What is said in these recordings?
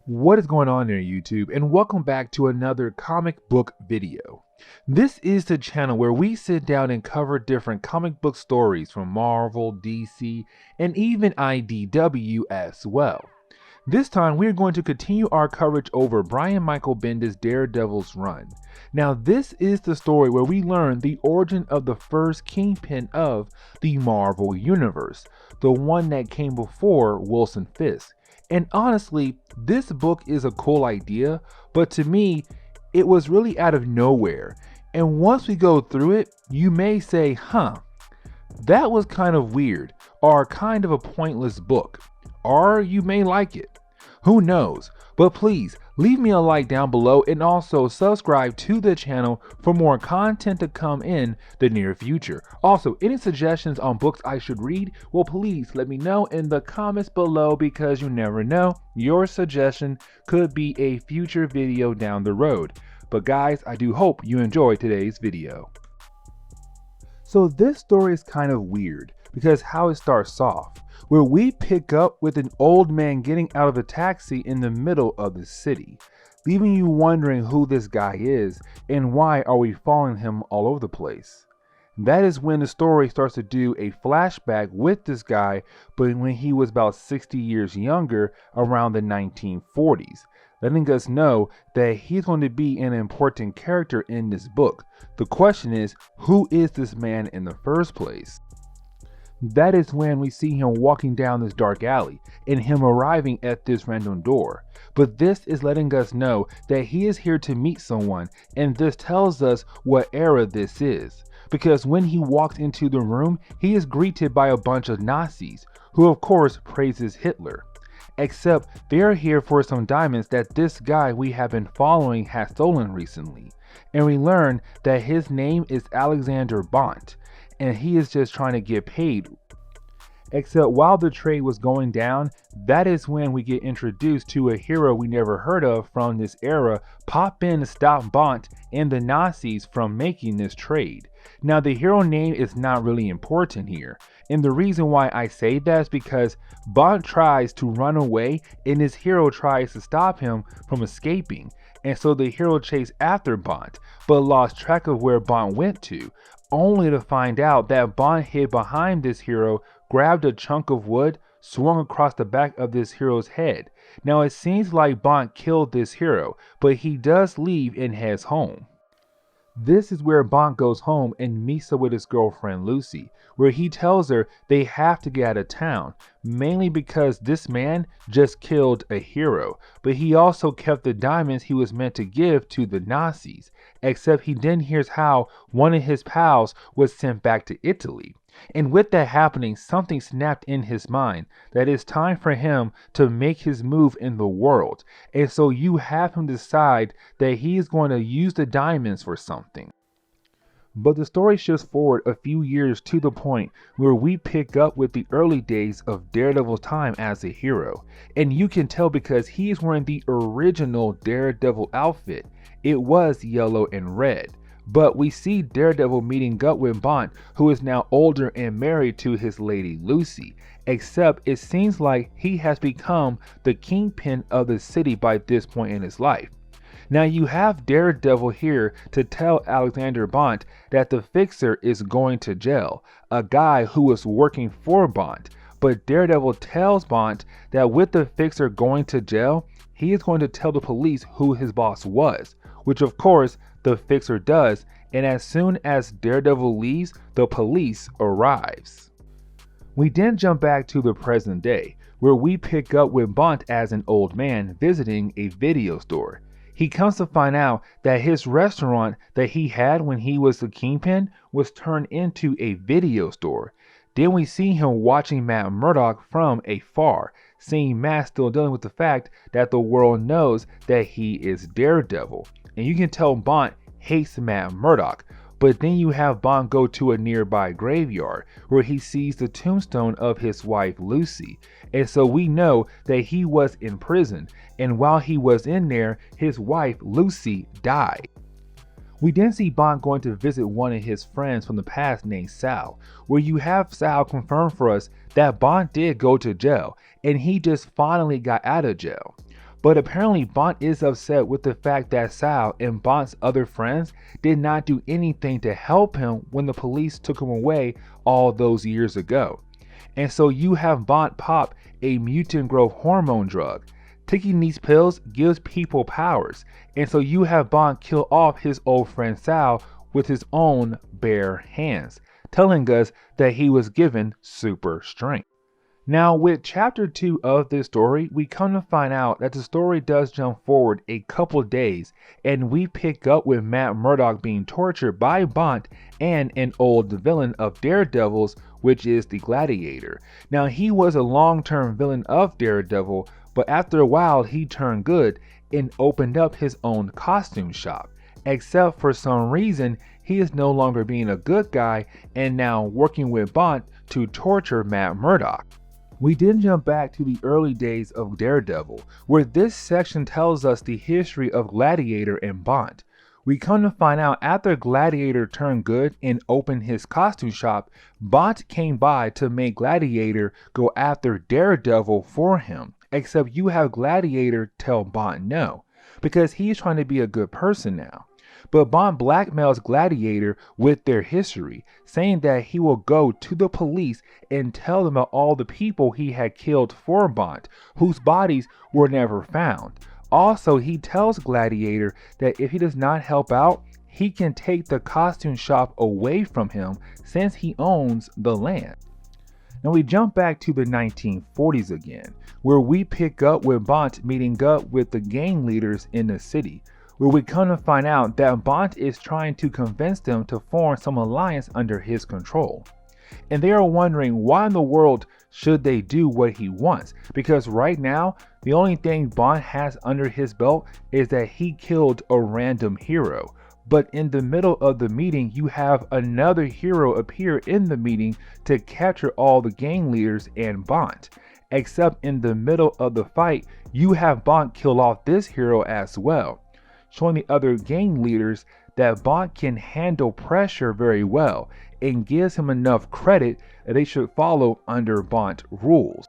What is going on there, YouTube? And welcome back to another comic book video. This is the channel where we sit down and cover different comic book stories from Marvel, DC, and even IDW as well. This time we're going to continue our coverage over Brian Michael Bendis Daredevil's run. Now this is the story where we learn the origin of the first Kingpin of the Marvel Universe, the one that came before Wilson Fisk. And honestly, this book is a cool idea, but to me, it was really out of nowhere. And once we go through it, you may say, that was kind of weird, or kind of a pointless book. Or you may like it. Who knows? But please, leave me a like down below and also subscribe to the channel for more content to come in the near future. Also, any suggestions on books I should read? Well, please let me know in the comments below because you never know, your suggestion could be a future video down the road. But guys, I do hope you enjoyed today's video. So this story is kind of weird because how it starts off, where we pick up with an old man getting out of a taxi in the middle of the city, leaving you wondering who this guy is and why are we following him all over the place. That is when the story starts to do a flashback with this guy, but when he was about 60 years younger, around the 1940s, letting us know that he's going to be an important character in this book. The question is, who is this man in the first place? That is when we see him walking down this dark alley and him arriving at this random door. But this is letting us know that he is here to meet someone, and this tells us what era this is. Because when he walks into the room, he is greeted by a bunch of Nazis, who of course praises Hitler. Except they are here for some diamonds that this guy we have been following has stolen recently. And we learn that his name is Alexander Bont, and he is just trying to get paid. Except while the trade was going down, that is when we get introduced to a hero we never heard of from this era pop in to stop Bont and the Nazis from making this trade. Now the hero name is not really important here, and the reason why I say that is because Bont tries to run away and his hero tries to stop him from escaping, and so the hero chased after Bont but lost track of where Bont went to, only to find out that Bont hid behind this hero, grabbed a chunk of wood, swung across the back of this hero's head. Now it seems like Bont killed this hero, but he does leave and heads home. This is where Bont goes home and meets up with his girlfriend Lucy, where he tells her they have to get out of town, mainly because this man just killed a hero, but he also kept the diamonds he was meant to give to the Nazis, except he then hears how one of his pals was sent back to Italy. And with that happening, something snapped in his mind that it's time for him to make his move in the world. And so you have him decide that he is going to use the diamonds for something. But the story shifts forward a few years to the point where we pick up with the early days of Daredevil's time as a hero. And you can tell because he is wearing the original Daredevil outfit. It was yellow and red. But we see Daredevil meeting up with Bont, who is now older and married to his lady Lucy, except it seems like he has become the kingpin of the city by this point in his life. Now you have Daredevil here to tell Alexander Bont that the Fixer is going to jail, a guy who was working for Bont. But Daredevil tells Bont that with the Fixer going to jail, he is going to tell the police who his boss was, which of course the Fixer does, and as soon as Daredevil leaves, the police arrives. We then jump back to the present day, where we pick up with Bont as an old man visiting a video store. He comes to find out that his restaurant that he had when he was the Kingpin was turned into a video store. Then we see him watching Matt Murdock from afar, seeing Matt still dealing with the fact that the world knows that he is Daredevil. And you can tell Bont hates Matt Murdock, but then you have Bont go to a nearby graveyard where he sees the tombstone of his wife Lucy. And so we know that he was in prison, and while he was in there, his wife Lucy died. We then see Bont going to visit one of his friends from the past named Sal, where you have Sal confirm for us that Bont did go to jail, and he just finally got out of jail. But apparently Bont is upset with the fact that Sal and Bont's other friends did not do anything to help him when the police took him away all those years ago. And so you have Bont pop a mutant growth hormone drug. Taking these pills gives people powers, and so you have Bont kill off his old friend Sal with his own bare hands, telling us that he was given super strength. Now, with chapter 2 of this story, we come to find out that the story does jump forward a couple days, and we pick up with Matt Murdock being tortured by Bont and an old villain of Daredevil's, which is the Gladiator. Now, he was a long-term villain of Daredevil, but after a while he turned good and opened up his own costume shop. Except for some reason, he is no longer being a good guy and now working with Bont to torture Matt Murdock. We then jump back to the early days of Daredevil, where this section tells us the history of Gladiator and Bont. We come to find out after Gladiator turned good and opened his costume shop, Bont came by to make Gladiator go after Daredevil for him. Except you have Gladiator tell Bont no, because he's trying to be a good person now. But Bont blackmails Gladiator with their history, saying that he will go to the police and tell them about all the people he had killed for Bont, whose bodies were never found. Also, he tells Gladiator that if he does not help out, he can take the costume shop away from him since he owns the land. Now we jump back to the 1940s again, where we pick up with Bont meeting up with the gang leaders in the city, where we come to find out that Bont is trying to convince them to form some alliance under his control. And they are wondering why in the world should they do what he wants, because right now the only thing Bont has under his belt is that he killed a random hero. But in the middle of the meeting, you have another hero appear in the meeting to capture all the gang leaders and Bont. Except in the middle of the fight, you have Bont kill off this hero as well, showing the other gang leaders that Bont can handle pressure very well and gives him enough credit that they should follow under Bont rules.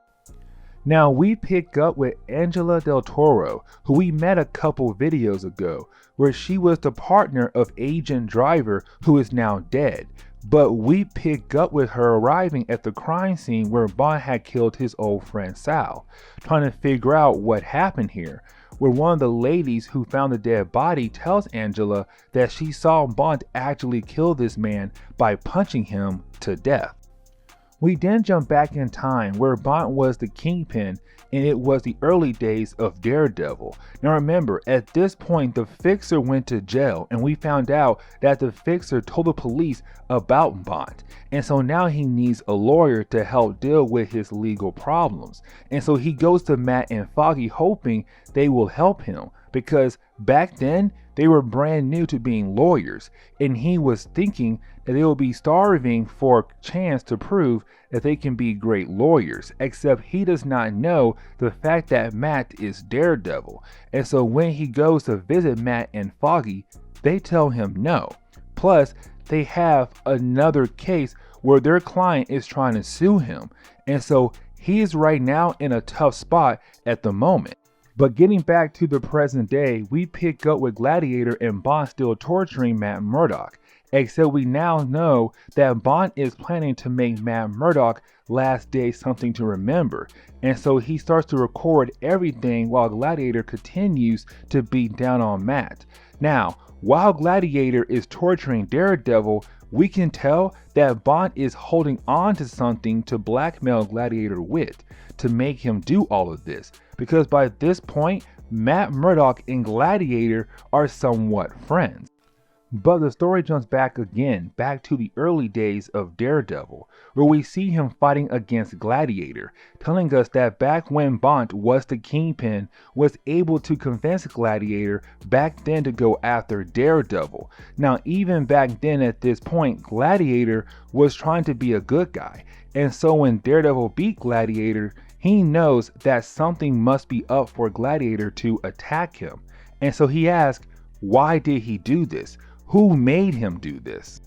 Now we pick up with Angela Del Toro, who we met a couple videos ago, where she was the partner of Agent Driver, who is now dead. But we pick up with her arriving at the crime scene where Bont had killed his old friend Sal, trying to figure out what happened here, where one of the ladies who found the dead body tells Angela that she saw Bont actually kill this man by punching him to death. We then jump back in time where Bont was the Kingpin and it was the early days of Daredevil. Now remember, at this point the Fixer went to jail and we found out that the Fixer told the police about Bont. And so now he needs a lawyer to help deal with his legal problems. And so he goes to Matt and Foggy hoping they will help him, because back then they were brand new to being lawyers, and he was thinking that they will be starving for a chance to prove that they can be great lawyers, except he does not know the fact that Matt is Daredevil. And so when he goes to visit Matt and Foggy, they tell him no. Plus, they have another case where their client is trying to sue him, and so he is right now in a tough spot at the moment. But getting back to the present day, we pick up with Gladiator and Bont still torturing Matt Murdock, except we now know that Bont is planning to make Matt Murdock last day something to remember, and so he starts to record everything while Gladiator continues to beat down on Matt. Now, while Gladiator is torturing Daredevil, we can tell that Bont is holding on to something to blackmail Gladiator with, to make him do all of this, because by this point, Matt Murdock and Gladiator are somewhat friends. But the story jumps back again, back to the early days of Daredevil, where we see him fighting against Gladiator, telling us that back when Bont was the Kingpin, was able to convince Gladiator back then to go after Daredevil. Now even back then at this point, Gladiator was trying to be a good guy, and so when Daredevil beat Gladiator, he knows that something must be up for Gladiator to attack him. And so he asks, why did he do this? Who made him do this?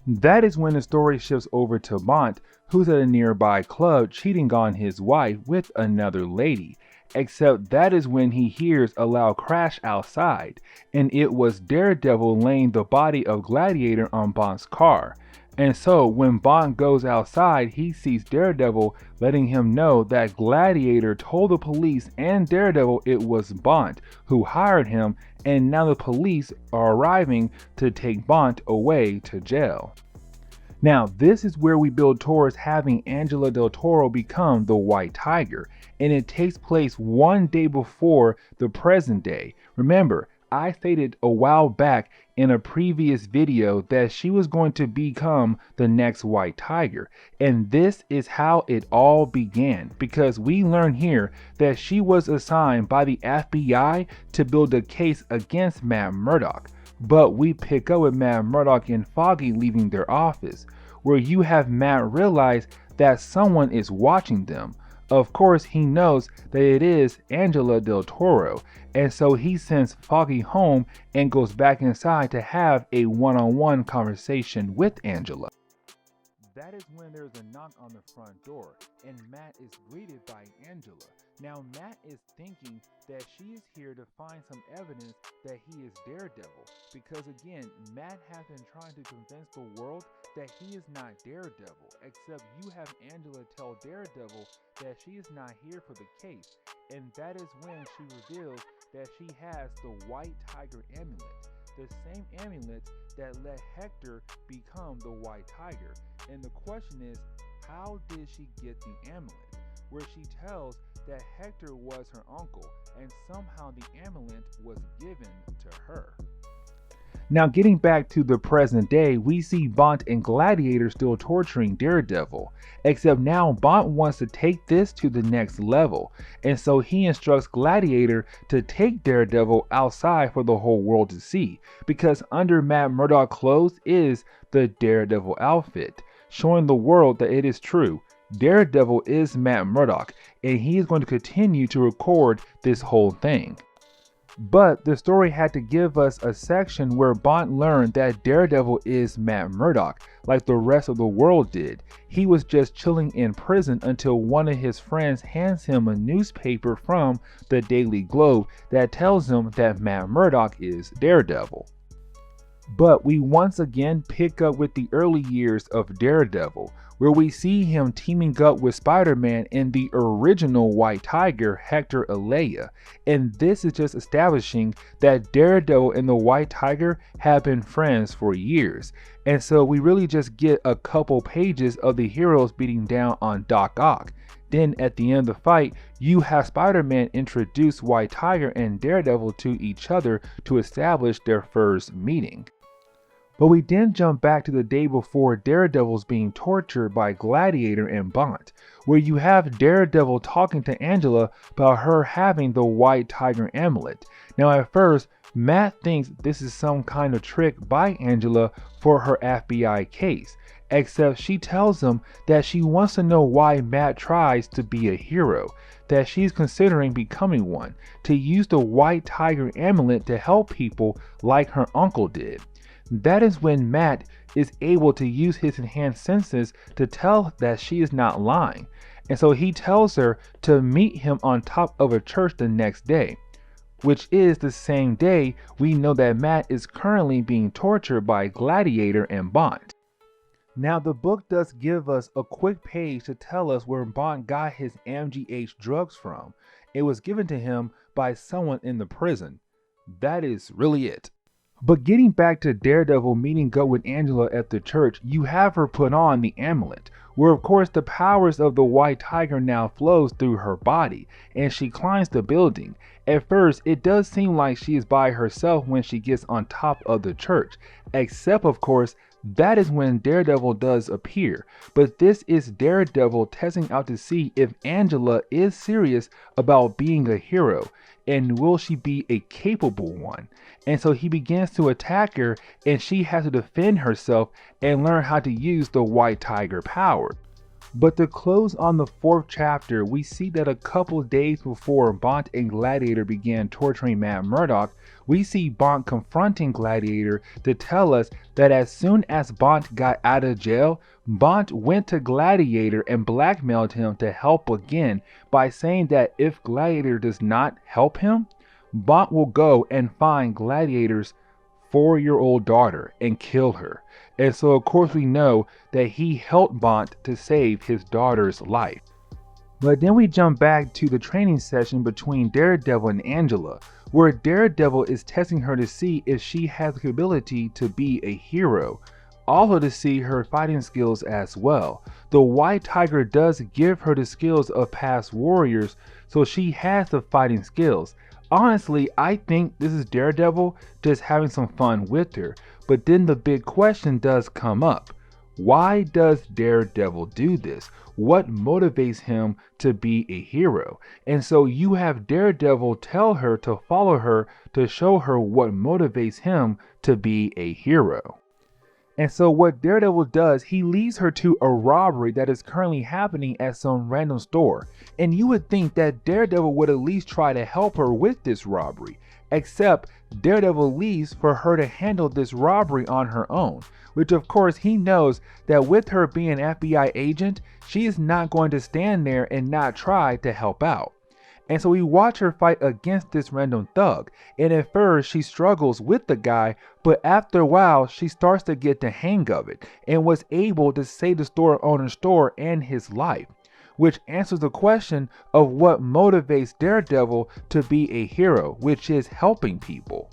That is when the story shifts over to Bont, who's at a nearby club cheating on his wife with another lady. except that is when he hears a loud crash outside, and it was Daredevil laying the body of Gladiator on Bond's car. And so when Bond goes outside, he sees Daredevil letting him know that Gladiator told the police and Daredevil it was Bond who hired him, and now the police are arriving to take Bond away to jail. Now, this is where we build towards having Angela Del Toro become the White Tiger, and it takes place one day before the present day. Remember, I stated a while back in a previous video that she was going to become the next White Tiger, and this is how it all began, because we learn here that she was assigned by the FBI to build a case against Matt Murdock. But we pick up with Matt Murdock and Foggy leaving their office, where you have Matt realize that someone is watching them. Of course, he knows that it is Angela Del Toro, and so he sends Foggy home and goes back inside to have a one-on-one conversation with Angela. That is when there's a knock on the front door, and Matt is greeted by Angela. Now, Matt is thinking that she is here to find some evidence that he is Daredevil, because again, Matt has been trying to convince the world that he is not Daredevil, except you have Angela tell Daredevil that she is not here for the case, and that is when she reveals that she has the White Tiger amulet, the same amulet that let Hector become the White Tiger. And the question is, how did she get the amulet? Where she tells that Hector was her uncle, and somehow the amulet was given to her. Now, getting back to the present day, we see Bond and Gladiator still torturing Daredevil, except now Bond wants to take this to the next level, and so he instructs Gladiator to take Daredevil outside for the whole world to see, because under Matt Murdock clothes is the Daredevil outfit, showing the world that it is true. Daredevil is Matt Murdock, and he is going to continue to record this whole thing. But the story had to give us a section where Bond learned that Daredevil is Matt Murdock, like the rest of the world did. He was just chilling in prison until one of his friends hands him a newspaper from the Daily Globe that tells him that Matt Murdock is Daredevil. But we once again pick up with the early years of Daredevil, where we see him teaming up with Spider-Man in the original White Tiger, Hector Alea, and this is just establishing that Daredevil and the White Tiger have been friends for years, and so we really just get a couple pages of the heroes beating down on Doc Ock. Then at the end of the fight, you have Spider-Man introduce White Tiger and Daredevil to each other to establish their first meeting. But we then jump back to the day before Daredevil's being tortured by Gladiator and Bond, where you have Daredevil talking to Angela about her having the White Tiger amulet. Now at first, Matt thinks this is some kind of trick by Angela for her FBI case, except she tells him that she wants to know why Matt tries to be a hero, that she's considering becoming one, to use the White Tiger amulet to help people like her uncle did. That is when Matt is able to use his enhanced senses to tell that she is not lying, and so he tells her to meet him on top of a church the next day, which is the same day we know that Matt is currently being tortured by Gladiator and Bond. Now the book does give us a quick page to tell us where Bond got his MGH drugs from. It was given to him by someone in the prison. That is really it. But getting back to Daredevil meeting up with Angela at the church, you have her put on the amulet, where of course the powers of the White Tiger now flows through her body, and she climbs the building. At first, it does seem like she is by herself when she gets on top of the church, except of course, that is when Daredevil does appear. But this is Daredevil testing out to see if Angela is serious about being a hero, and will she be a capable one. And so he begins to attack her, and she has to defend herself and learn how to use the White Tiger power. But to close on the 4th chapter, we see that a couple days before Bont and Gladiator began torturing Matt Murdock, we see Bont confronting Gladiator to tell us that as soon as Bont got out of jail, Bont went to Gladiator and blackmailed him to help again by saying that if Gladiator does not help him, Bont will go and find Gladiator's 4-year-old daughter and kill her. And so of course we know that he helped Bont to save his daughter's life. But then we jump back to the training session between Daredevil and Angela, where Daredevil is testing her to see if she has the ability to be a hero, also to see her fighting skills as well. The White Tiger does give her the skills of past warriors, so she has the fighting skills. Honestly, I think this is Daredevil just having some fun with her. But then the big question does come up. Why does Daredevil do this? What motivates him to be a hero? And so you have Daredevil tell her to follow her to show her what motivates him to be a hero. And so what Daredevil does, he leads her to a robbery that is currently happening at some random store. And you would think that Daredevil would at least try to help her with this robbery. Except Daredevil leaves for her to handle this robbery on her own. Which of course he knows that with her being an FBI agent, she is not going to stand there and not try to help out. And so we watch her fight against this random thug, and at first she struggles with the guy, but after a while she starts to get the hang of it and was able to save the store owner's store and his life, which answers the question of what motivates Daredevil to be a hero, which is helping people.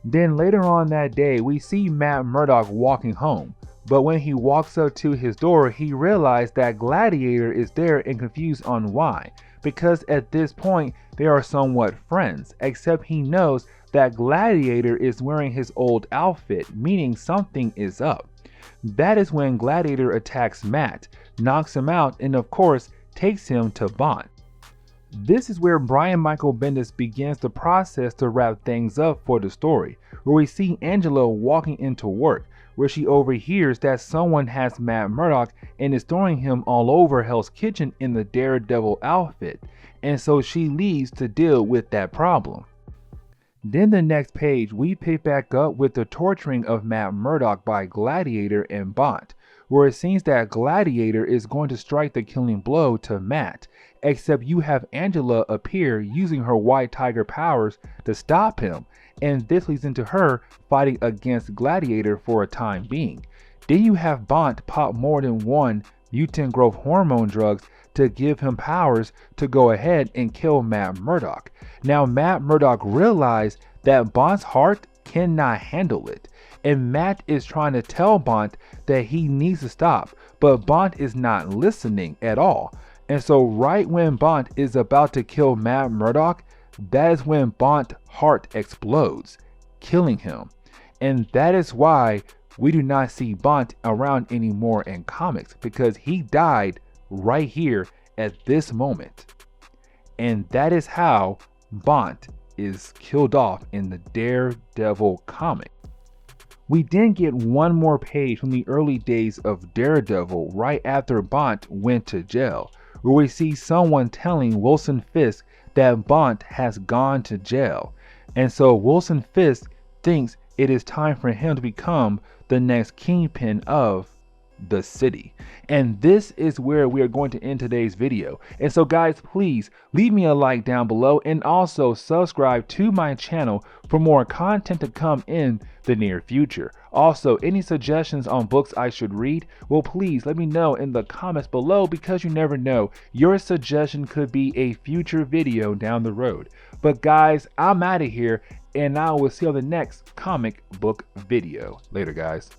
Then later on that day, we see Matt Murdock walking home, but when he walks up to his door, he realizes that Gladiator is there and confused on why. Because at this point they are somewhat friends, except he knows that Gladiator is wearing his old outfit, meaning something is up. That is when Gladiator attacks Matt, knocks him out, and of course takes him to Bont. This is where Brian Michael Bendis begins the process to wrap things up for the story, where we see Angela walking into work, where she overhears that someone has Matt Murdock and is throwing him all over Hell's Kitchen in the Daredevil outfit, and so she leaves to deal with that problem. Then the next page, we pick back up with the torturing of Matt Murdock by Gladiator and Bont, where it seems that Gladiator is going to strike the killing blow to Matt, except you have Angela appear using her White Tiger powers to stop him, and this leads into her fighting against Gladiator for a time being. Then you have Bont pop more than one mutant growth hormone drugs to give him powers to go ahead and kill Matt Murdock. Now Matt Murdock realized that Bont's heart cannot handle it, and Matt is trying to tell Bont that he needs to stop, but Bont is not listening at all. And so right when Bont is about to kill Matt Murdock, that is when Bont's heart explodes, killing him. And that is why we do not see Bont around anymore in comics, because he died right here at this moment. And that is how Bont is killed off in the Daredevil comic. We then get one more page from the early days of Daredevil right after Bont went to jail, where we see someone telling Wilson Fisk that Bont has gone to jail. And so Wilson Fisk thinks it is time for him to become the next Kingpin of the city. And this is where we are going to end today's video. And so guys, please leave me a like down below and also subscribe to my channel for more content to come in the near future. Also, any suggestions on books I should read, well, please let me know in the comments below, because you never know, your suggestion could be a future video down the road. But guys, I'm out of here, and I will see you on the next comic book video. Later guys.